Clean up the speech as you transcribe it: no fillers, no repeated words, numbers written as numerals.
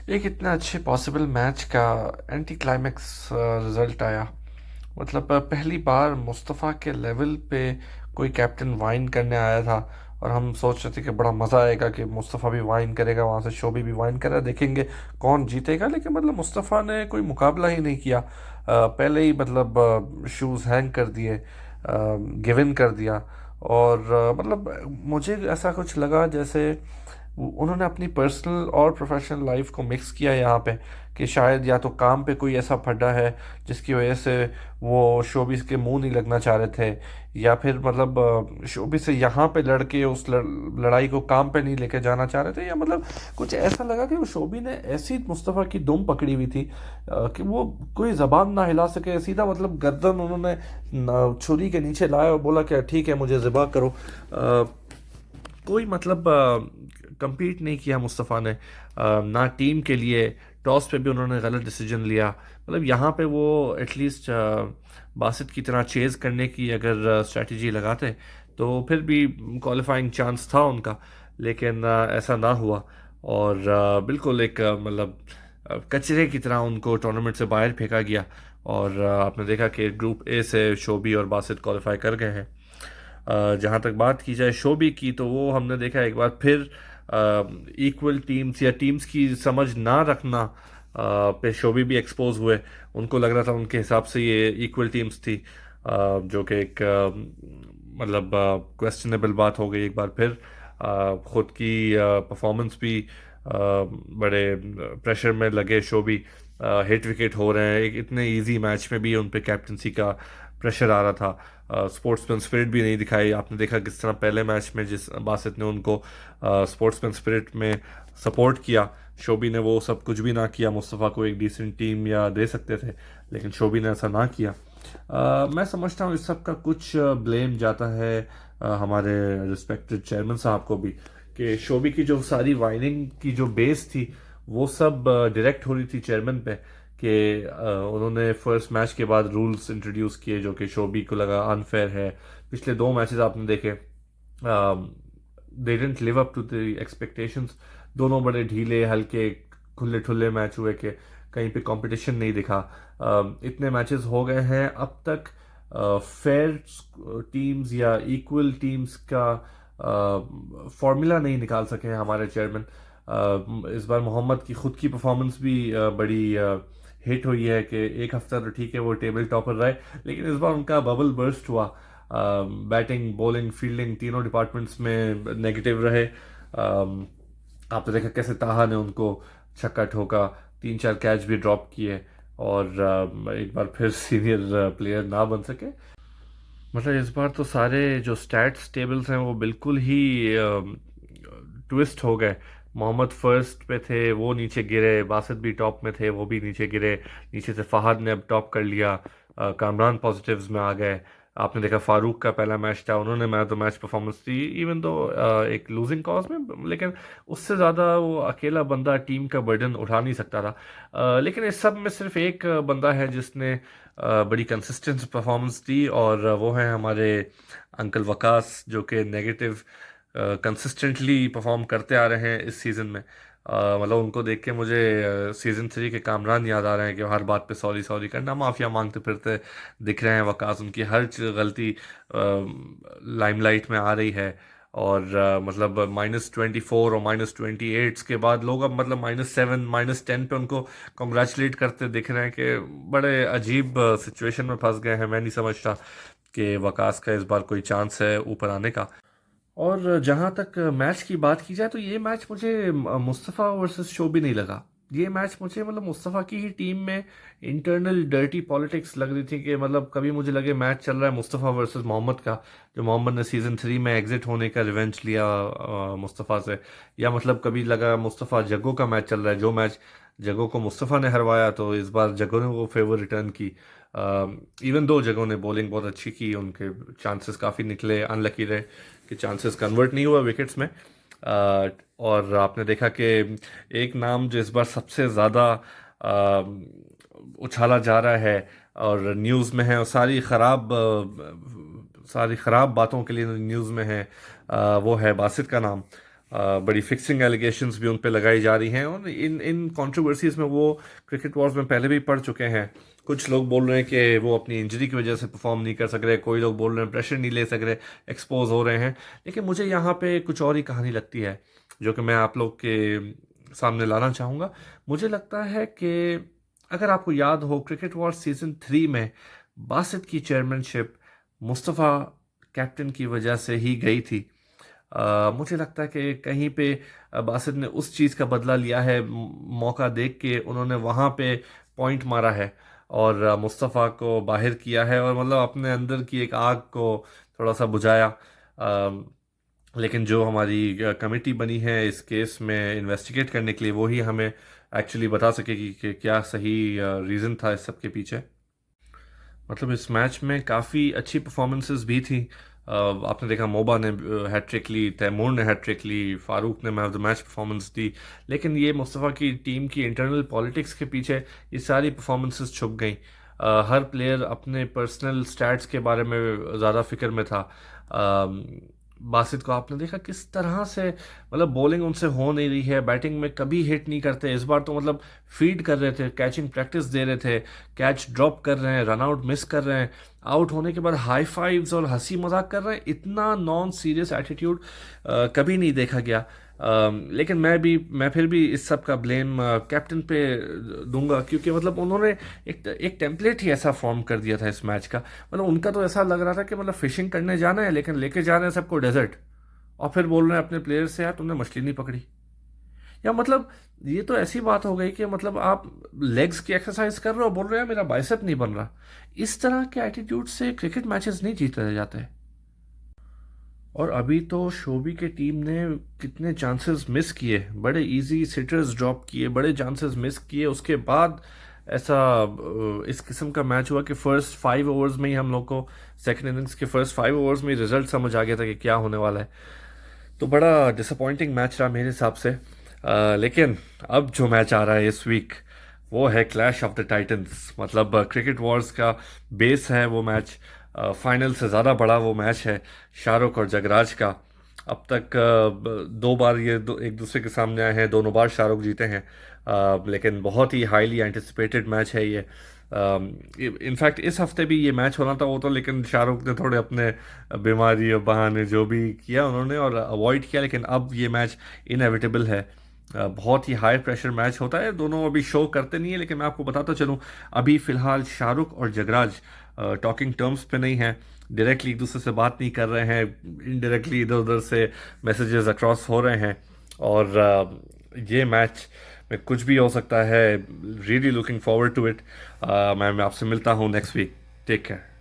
एक इतना अच्छे पॉसिबल मैच का एंटी क्लाइमैक्स रिजल्ट आया। मतलब पहली बार मुस्तफ़ा के लेवल पे कोई कैप्टन वाइन करने आया था। और हम सोच रहे थे कि बड़ा मज़ा आएगा कि मुस्तफ़ा भी वाइन करेगा, वहाँ से शोबी भी वाइन कर रहा है, देखेंगे कौन जीतेगा। लेकिन मतलब मुस्तफ़ा ने कोई मुकाबला ही नहीं किया। पहले ही मतलब शूज़ हैंग कर दिए, गिव इन कर दिया। और मतलब मुझे ऐसा कुछ लगा जैसे उन्होंने अपनी पर्सनल और प्रोफेशनल लाइफ को मिक्स किया यहाँ पे, कि शायद या तो काम पे कोई ऐसा फड्डा है जिसकी वजह से वो शोबिस के मुंह नहीं लगना चाह रहे थे, या फिर मतलब शोबिस से यहाँ पे लड़के उस लड़ाई को काम पे नहीं लेके जाना चाह रहे थे, या मतलब कुछ ऐसा लगा कि वो शोबी ने ऐसी मुस्तफ़ा की दुम पकड़ी हुई थी कि वो कोई जबान ना हिला सके। सीधा मतलब गर्दन उन्होंने छुरी के नीचे लाया और बोला कि ठीक है, मुझे ज़िबा करो। कोई मतलब compete नहीं किया मुस्तफ़ा ने, ना टीम के लिए। टॉस पे भी उन्होंने गलत डिसीजन लिया। मतलब यहाँ पे वो एटलीस्ट बासित की तरह चेज़ करने की अगर स्ट्रेटजी लगाते तो फिर भी क्वालिफाइंग चांस था उनका। लेकिन ऐसा ना हुआ। और बिल्कुल एक मतलब कचरे की तरह उनको टूर्नामेंट से बाहर फेंका गया। और आपने देखा कि ग्रुप ए से शोबी और बासित क्वालिफाई कर गए हैं। जहाँ तक बात की जाए शोबी की, तो वो हमने देखा एक बार फिर इक्वल टीम्स या टीम्स की समझ ना रखना पे शोबी भी एक्सपोज हुए। उनको लग रहा था उनके हिसाब से ये इक्वल टीम्स थी, जो कि एक मतलब क्वेश्चनेबल बात हो गई एक बार फिर। खुद की परफॉर्मेंस भी बड़े प्रेशर में लगे शोबी। हिट विकेट हो रहे हैं, एक इतने इजी मैच में भी उन पे कैप्टनसी का प्रेशर आ रहा था। स्पोर्ट्समैन स्पिरिट भी नहीं दिखाई। आपने देखा किस तरह पहले मैच में जिस बासित ने उनको स्पोर्ट्समैन स्पिरिट में सपोर्ट किया, शोबी ने वो सब कुछ भी ना किया। मुस्तफ़ा को एक डिसेंट टीम या दे सकते थे, लेकिन शोबी ने ऐसा ना किया। मैं समझता हूँ इस सब का कुछ ब्लेम जाता है हमारे रिस्पेक्टेड चेयरमैन साहब को भी, कि शोबी की जो सारी वाइनिंग की जो बेस थी वो सब डायरेक्ट हो रही थी चेयरमैन पे। कि उन्होंने फर्स्ट मैच के बाद रूल्स इंट्रोड्यूस किए जो कि शोबी को लगा अनफेयर है। पिछले दो मैचेस आपने देखे, they didn't live up to the expectations. दोनों बड़े ढीले हल्के खुले ठुल्ले मैच हुए कि कहीं पे कंपटीशन नहीं दिखा। इतने मैचेस हो गए हैं अब तक, फेयर टीम्स या इक्वल टीम्स का फॉर्मूला नहीं निकाल सके हैं हमारे चेयरमैन। इस बार मोहम्मद की खुद की परफॉर्मेंस भी बड़ी हिट हुई है कि एक हफ्ता तो ठीक है वो टेबल टॉपर रहे, लेकिन इस बार उनका बबल बर्स्ट हुआ। बैटिंग बॉलिंग फील्डिंग तीनों डिपार्टमेंट्स में नेगेटिव रहे। आपने देखा कैसे ताहा ने उनको छक्का ठोका, तीन चार कैच भी ड्रॉप किए, और एक बार फिर सीनियर प्लेयर ना बन सके। मतलब इस बार तो सारे जो स्टैट्स टेबल्स हैं वो बिल्कुल ही ट्विस्ट हो गए। मोहम्मद फर्स्ट पे थे, वो नीचे गिरे। बासित भी टॉप में थे, वो भी नीचे गिरे। नीचे से फहद ने अब टॉप कर लिया। कामरान पॉजिटिव्स में आ गए। आपने देखा फारूक का पहला मैच था, उन्होंने मैच तो मैच परफॉर्मेंस दी इवन दो एक लूजिंग कॉज में, लेकिन उससे ज़्यादा वो अकेला बंदा टीम का बर्डन उठा नहीं सकता था। लेकिन इस सब में सिर्फ एक बंदा है जिसने बड़ी कंसिस्टेंट परफॉर्मेंस दी, और वो है हमारे अंकल वकास, जो कि नेगेटिव कंसिस्टेंटली परफॉर्म करते आ रहे हैं इस सीज़न में। मतलब उनको देख के मुझे सीज़न 3 के कामरान याद आ रहे हैं कि हर बात पे सॉरी सॉरी करना, माफिया मांगते फिरते दिख रहे हैं वकास। उनकी हर गलती लाइमलाइट में आ रही है। और मतलब -24 और -28 के बाद लोग अब मतलब -7 -10 पे उनको कॉन्ग्रेचुलेट करते दिख रहे हैं कि बड़े अजीब सिचुएशन में फंस गए हैं। मैं नहीं समझता कि वकास का इस बार कोई चांस है ऊपर आने का। और जहाँ तक मैच की बात की जाए तो ये मैच मुझे मुस्तफ़ा वर्सेस शोबी नहीं लगा। ये मैच मुझे मतलब मुस्तफ़ा की ही टीम में इंटरनल डर्टी पॉलिटिक्स लग रही थी। कि मतलब कभी मुझे लगे मैच चल रहा है मुस्तफ़ा वर्सेस मोहम्मद का, जो मोहम्मद ने सीज़न 3 में एग्जिट होने का रिवेंज लिया मुस्तफ़ा से। या मतलब कभी लगा मुस्तफ़ा जग्गो का मैच चल रहा है, जो मैच जग्गो को मुस्तफ़ा ने हरवाया तो इस बार जग्गो ने वो फेवर रिटर्न की। इवन दो जगहों ने बॉलिंग बहुत अच्छी की, उनके चांसेस काफ़ी निकले, अनलकी रहे कि चांसेस कन्वर्ट नहीं हुआ विकेट्स में। और आपने देखा कि एक नाम जो इस बार सबसे ज़्यादा उछाला जा रहा है और न्यूज़ में है, और सारी ख़राब बातों के लिए न्यूज़ में है, वो है बासित का नाम। बड़ी फिक्सिंग एलिगेशंस भी उन पे लगाई जा रही हैं, और इन इन कंट्रोवर्सीज में वो क्रिकेट वॉर्स में पहले भी पढ़ चुके हैं। कुछ लोग बोल रहे हैं कि वो अपनी इंजरी की वजह से परफॉर्म नहीं कर सक रहे, कोई लोग बोल रहे हैं प्रेशर नहीं ले सक रहे, एक्सपोज हो रहे हैं। लेकिन मुझे यहाँ पे कुछ और ही कहानी लगती है, जो कि मैं आप लोग के सामने लाना चाहूँगा। मुझे लगता है कि अगर आपको याद हो, क्रिकेट वॉर सीज़न 3 में बासित की चेयरमैनशिप मुस्तफ़ा कैप्टन की वजह से ही गई थी। मुझे लगता है कि कहीं पे बासित ने उस चीज़ का बदला लिया है, मौका देख के उन्होंने वहाँ पे पॉइंट मारा है और मुस्तफ़ा को बाहर किया है, और मतलब अपने अंदर की एक आग को थोड़ा सा बुझाया। लेकिन जो हमारी कमेटी बनी है इस केस में इन्वेस्टिगेट करने के लिए, वो ही हमें एक्चुअली बता सकेगी कि क्या सही रीज़न था इस सब के पीछे। मतलब इस मैच में काफ़ी अच्छी परफॉर्मेंसेस भी थी। आपने देखा मोबा ने हैट्रिक ली, तैमूर ने हैट्रिक ली, फारूक ने man of the match performance दी। लेकिन ये मुस्तफ़ा की टीम की इंटरनल पॉलिटिक्स के पीछे ये सारी परफॉर्मेंसेस छुप गई। हर प्लेयर अपने पर्सनल स्टैट्स के बारे में ज़्यादा फिक्र में था। बासित को आपने देखा किस तरह से, मतलब बॉलिंग उनसे हो नहीं रही है, बैटिंग में कभी हिट नहीं करते। इस बार तो मतलब फीड कर रहे थे, कैचिंग प्रैक्टिस दे रहे थे, कैच ड्रॉप कर रहे हैं, रन आउट मिस कर रहे हैं, आउट होने के बाद हाई फाइव्स और हंसी मजाक कर रहे हैं। इतना नॉन सीरियस एटीट्यूड कभी नहीं देखा गया। लेकिन मैं फिर भी इस सब का ब्लेम कैप्टन पे दूंगा, क्योंकि मतलब उन्होंने एक टेम्पलेट ही ऐसा फॉर्म कर दिया था इस मैच का। मतलब उनका तो ऐसा लग रहा था कि मतलब फिशिंग करने जाना है, लेकिन लेके जा रहे हैं सबको डेजर्ट, और फिर बोल रहे हैं अपने प्लेयर से यार तुमने मछली नहीं पकड़ी। या मतलब ये तो ऐसी बात हो गई कि मतलब आप लेग्स की एक्सरसाइज कर रहे हो, बोल रहे हैं मेरा बाइसेप नहीं बन रहा। इस तरह के एटीट्यूड से क्रिकेट मैचेस नहीं जीते जाते। और अभी तो शोबी के टीम ने कितने चांसेस मिस किए, बड़े इजी सिटर्स ड्रॉप किए, बड़े चांसेस मिस किए। उसके बाद ऐसा इस किस्म का मैच हुआ कि फर्स्ट 5 ओवर्स में ही हम लोग को, सेकंड इनिंग्स के फर्स्ट 5 ओवर्स में ही रिजल्ट समझ आ गया था कि क्या होने वाला है। तो बड़ा डिसअपॉइंटिंग मैच रहा मेरे हिसाब से। लेकिन अब जो मैच आ रहा है इस वीक, वो है क्लैश ऑफ द टाइटन्स। मतलब क्रिकेट वॉर्स का बेस है वो मैच। फाइनल से ज़्यादा बड़ा वो मैच है शाहरुख और जगराज का। अब तक 2 बार ये एक दूसरे के सामने आए हैं, दोनों बार शाहरुख जीते हैं। लेकिन बहुत ही हाईली एंटिसिपेटेड मैच है ये। इनफैक्ट इस हफ्ते भी ये मैच होना था वो तो, लेकिन शाहरुख ने थोड़े अपने बीमारी और बहाने जो भी किया उन्होंने और अवॉइड किया। लेकिन अब ये मैच इनएविटेबल है। बहुत ही हाई प्रेशर मैच होता है। दोनों अभी शो करते नहीं है, लेकिन मैं आपको बताता चलूँ, अभी फ़िलहाल शाहरुख और जगराज टॉकिंग टर्म्स पे नहीं हैं, डायरेक्टली एक दूसरे से बात नहीं कर रहे हैं, इनडायरेक्टली इधर उधर से मैसेजेस अक्रॉस हो रहे हैं। और ये मैच में कुछ भी हो सकता है। Really looking forward to it. मैं आपसे मिलता हूँ नेक्स्ट वीक। Take care.